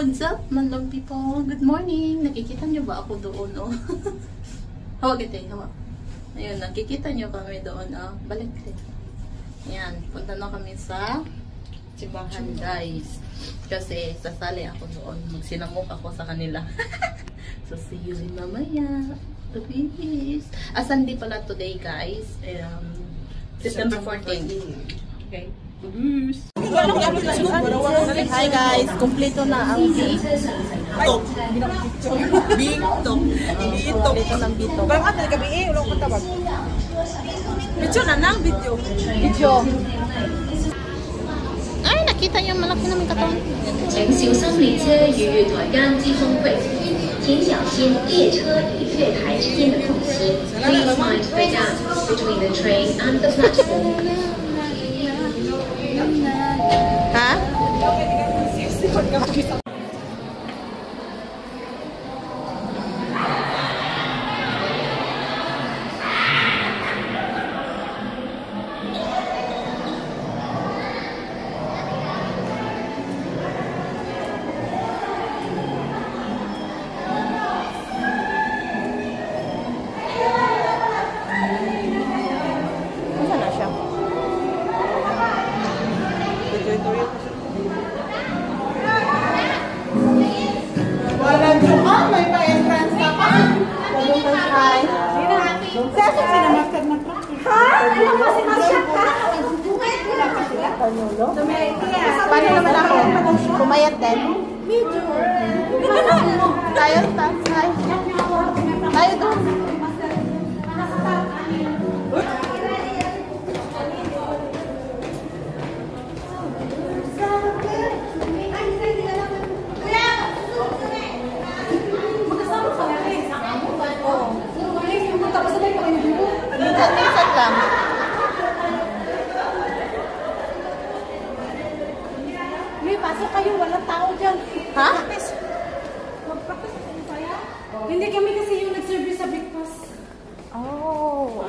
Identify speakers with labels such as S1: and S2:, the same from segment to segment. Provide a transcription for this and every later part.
S1: What's up, manlong people? Good morning! Nakikita nyo ba ako doon, oh? Hawag ito, hawag. Ayun, nakikita nyo kami doon, oh. Balik ito. Ayan, punta na kami sa Simbahan, guys. Kasi sasali ako doon. Magsinamok ako sa kanila. So, see you mamaya. Please. Sunday pala today, guys. September 14. Okay. Hi guys, kumpleto na ang bitok. Kumpleto ng bitok.
S2: Bang atal gabi ulang ko tawag. Video na nang video.
S1: Ay, nakita niyo malaki naman katawan.
S3: 小三列车与短央机峰会，请小心列车与月台之间的空隙。Please mind the gap between the train and the platform.
S1: Ha? Paano naman ako? Pumayat din? Medyo. Tayo doon. Minsan lang.
S2: May pasok kayo, walang tao dyan.
S1: Ha?
S2: Mag-practice tayo. Hindi kami kasi yung nag-service sa breakfast.
S1: Oh.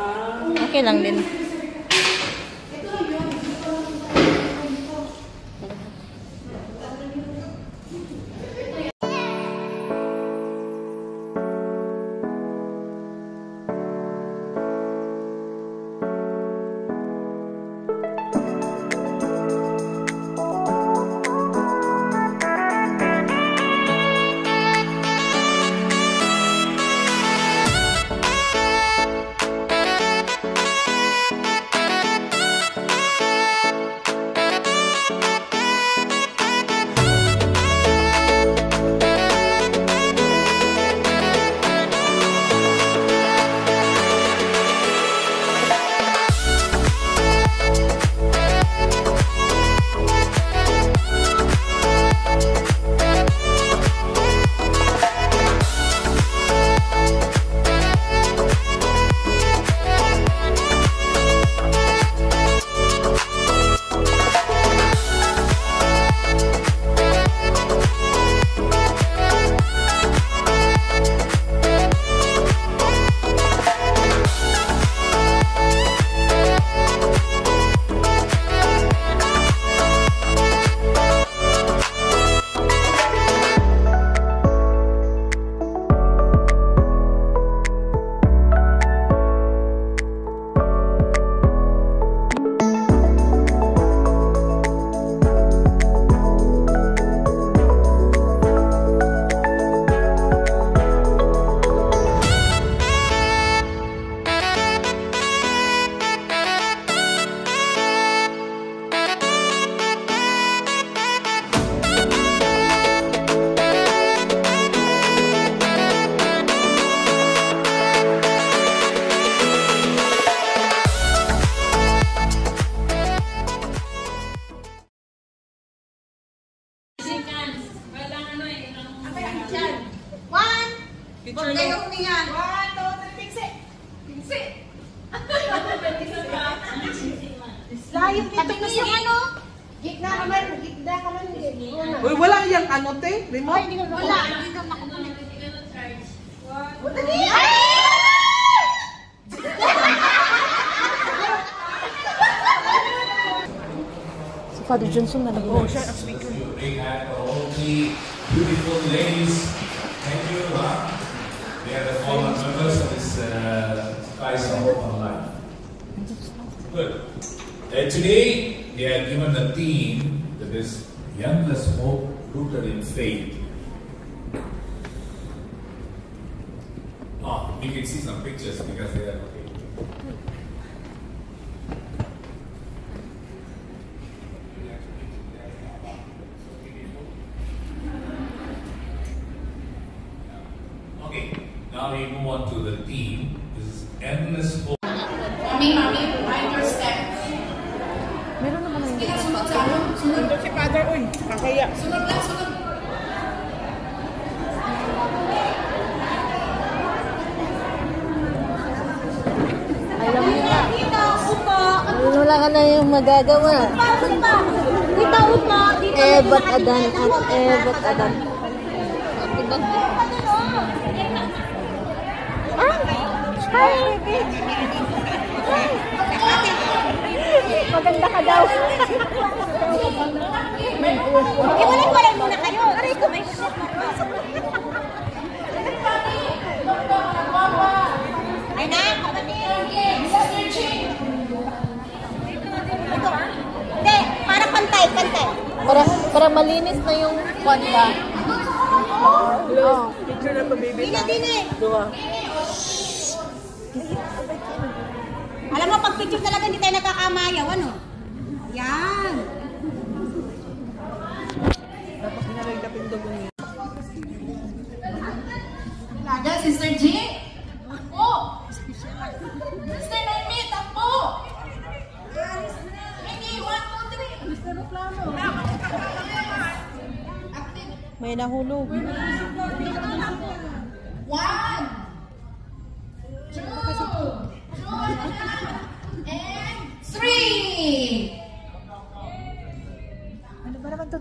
S1: Okay lang din.
S2: Huwag kayo humingan. 1, 2, 3, piksi. Piksi. Layo dito na yung ano. Gitna ka man.
S4: Uy, wala yung ano, te? Remote?
S2: Wala. Hindi ka makukulit. Wala.
S1: Si Father Johnson na lang.
S4: Oh, siya ang speaker.
S5: Beautiful ladies. Thank you. They are the former members of this Skies of Hope Online. Good. Today, they are given a theme that is endless hope rooted in faith. You can see some pictures because they are okay. Okay, now we move on to the theme. This is endless hope.
S2: Mami, mind your step.
S4: Meron naman ang
S2: Sige, sunod sa ako. Sunod.
S4: si Father, uy, kakaya.
S2: Sunod lang, sunod.
S1: Alam mo na.
S2: Dito, upo.
S1: Wala ka na yung magagawa.
S2: Dito, upo. Dito,
S1: Ebat adan at ebat adan.
S2: Maganda ka daw. Iwalay muna kayo. Aray ko, may shit. Ay na, kapatid. Ito ah. Hindi, para pantay.
S1: Para malinis na yung kwanta.
S4: Picture na to, baby.
S2: Dine.
S4: Dua.
S2: Alam mo, pag picture talaga hindi tayo nagkakamayaw, ano? Yan.
S4: Tapos nilagay ka pindog niya.
S2: Laga, Sister G. Ako. Sister Noemi, ako. Hindi, 1, 2, 3. Mr. Roplano.
S4: May nahulog.
S2: 1, 2, and 3.
S4: Ano ba naman ito?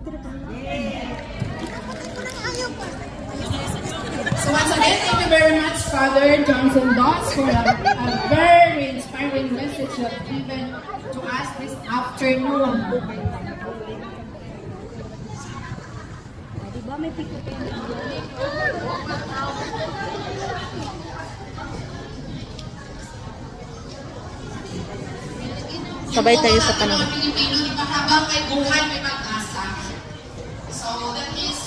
S2: So once again, thank you very much, Father Johnson Dodds, for a very inspiring message you have given to us this afternoon. Diba may
S1: Sabay tayo sa kanila.
S2: Mga Pilipino, di ba habang may buhay may pag-asa? So that is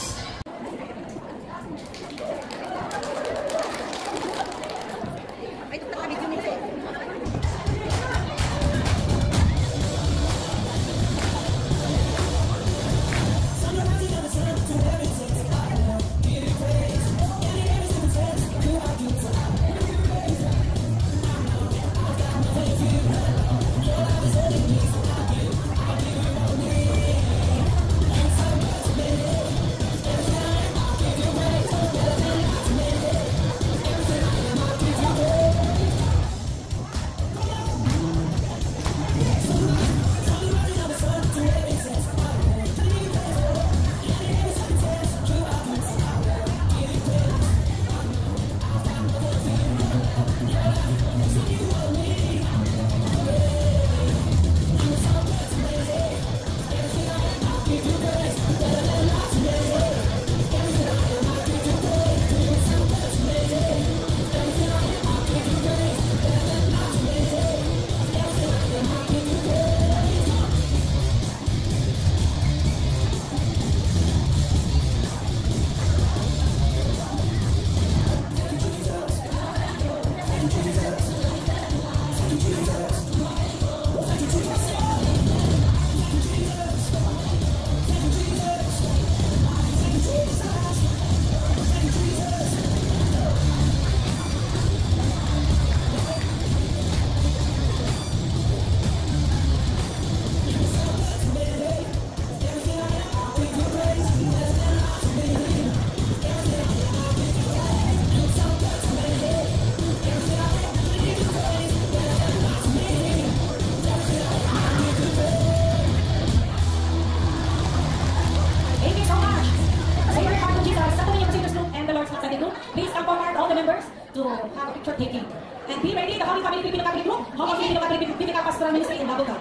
S6: taking. And be ready, the Holy Family Filipino Catholic Group, Home of Filipino Catholic Biblical Pastoral Ministry in Babuga.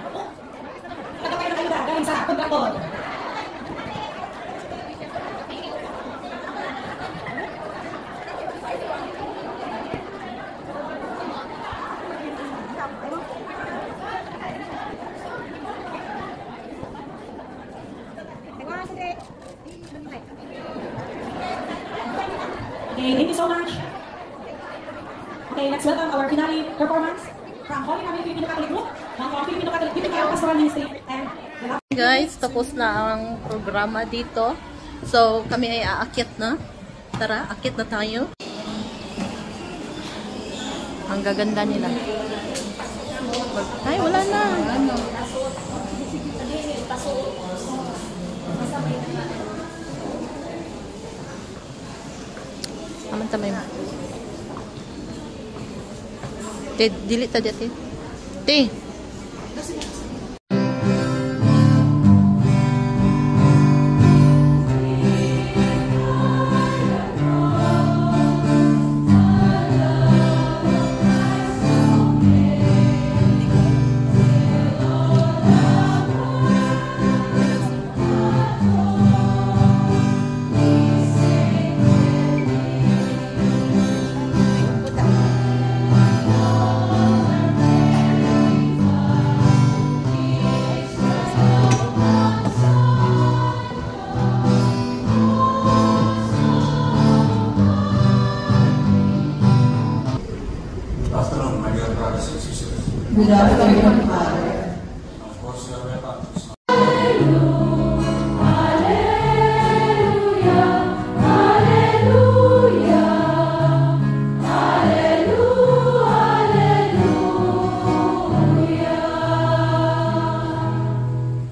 S6: Nagkakaroon ng ayuda galing sa kontraktor. Let's welcome our finale performance from Holy Family Filipino Catholic Group, ng Filipino Catholic Biblical Pastoral Ministry, and
S1: Guys, tapos na ang programa dito. So, kami ay aakyat na. Tara, akyat na tayo. Ang gaganda nila. Ay, wala na. Aman tamay mo. Te, dili ta dati. Te.
S7: Good afternoon, Father.
S5: Of course, you are welcome.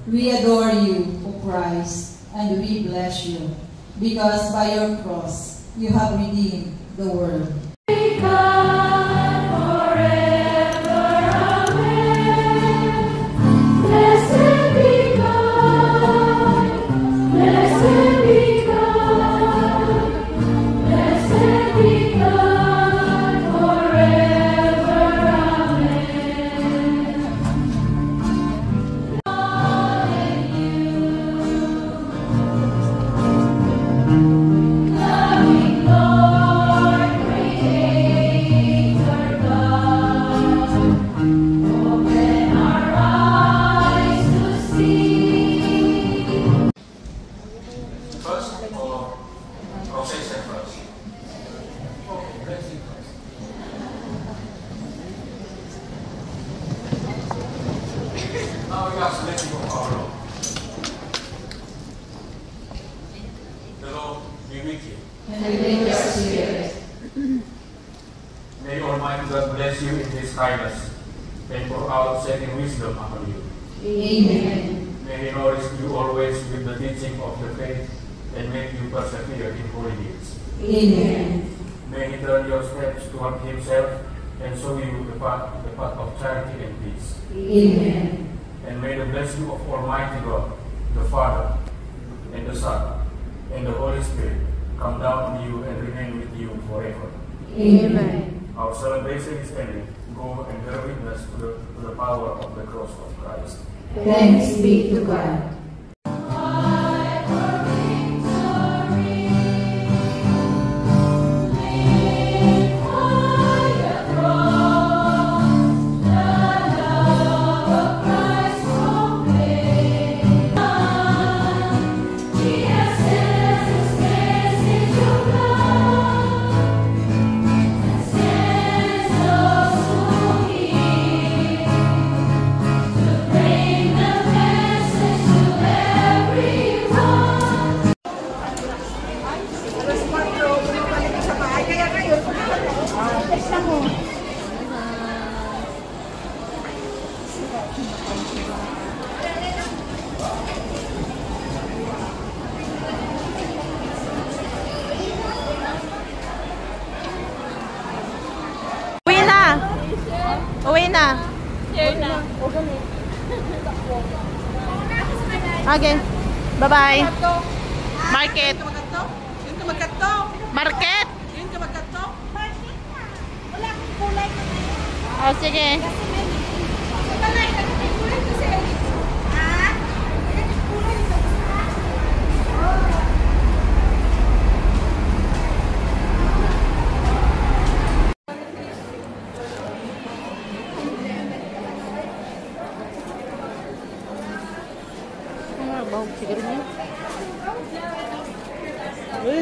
S7: We adore you, O Christ, and we bless you, because by your cross you have redeemed the world.
S5: Now we ask the blessing of our Lord. The Lord be with you.
S7: And with your spirit.
S5: May Almighty God bless you in His kindness and pour out saving wisdom upon you.
S7: Amen.
S5: May He nourish you always with the teaching of the faith and make you persevere in holy deeds.
S7: Amen.
S5: May He turn your steps toward Himself and show you the path of charity and peace.
S7: Amen.
S5: And may the blessing of Almighty God, the Father, and the Son, and the Holy Spirit come down on you and remain with you forever.
S7: Amen.
S5: Our celebration is ending. Go and bear witness to the power of the cross of Christ.
S7: Thanks be to God.
S1: Uwi na. Okay. Bye-bye. Market. Market. Oh, sige. Siguro niya.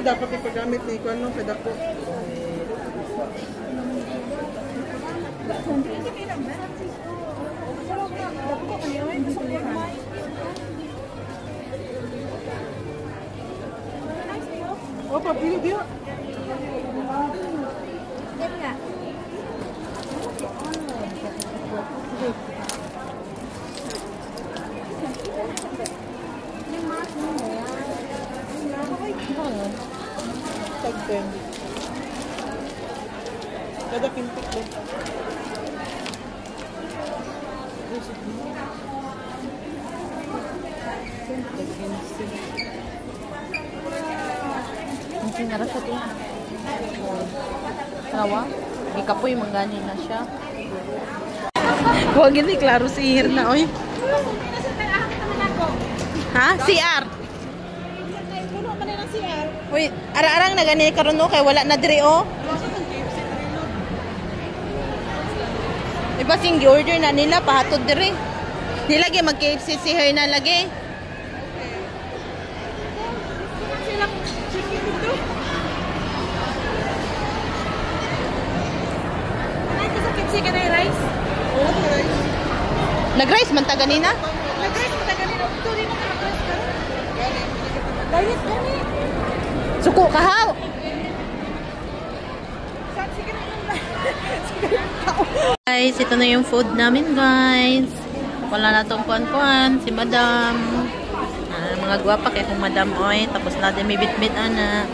S4: Dapat ipagamit ni Ikuan no, kada po. Opa, pilih dia. Tagden. Kada pintik mo.
S1: Ang sinara siya ito. Rawa? Ikapoy, manggani na siya. Huwag hindi, klaro sihir na, oy. Ha? CR? Uy, ara-arang na gani karon no kay wala na diri oh. Iba sing order na nila pahatod diri. Nilagi mag-KFC sihir na lagi. Nag-rice man ta ganina?
S4: Nag-rice mo taga nila. Ito rin mo nag-rice ka. Diet gani.
S1: Suko kahaw. Guys, ito na yung food namin, guys. Wala na tong kuan-kuan si Madam. Mga gwapa kay kung Madam oy, tapos na din may bit-bit ana.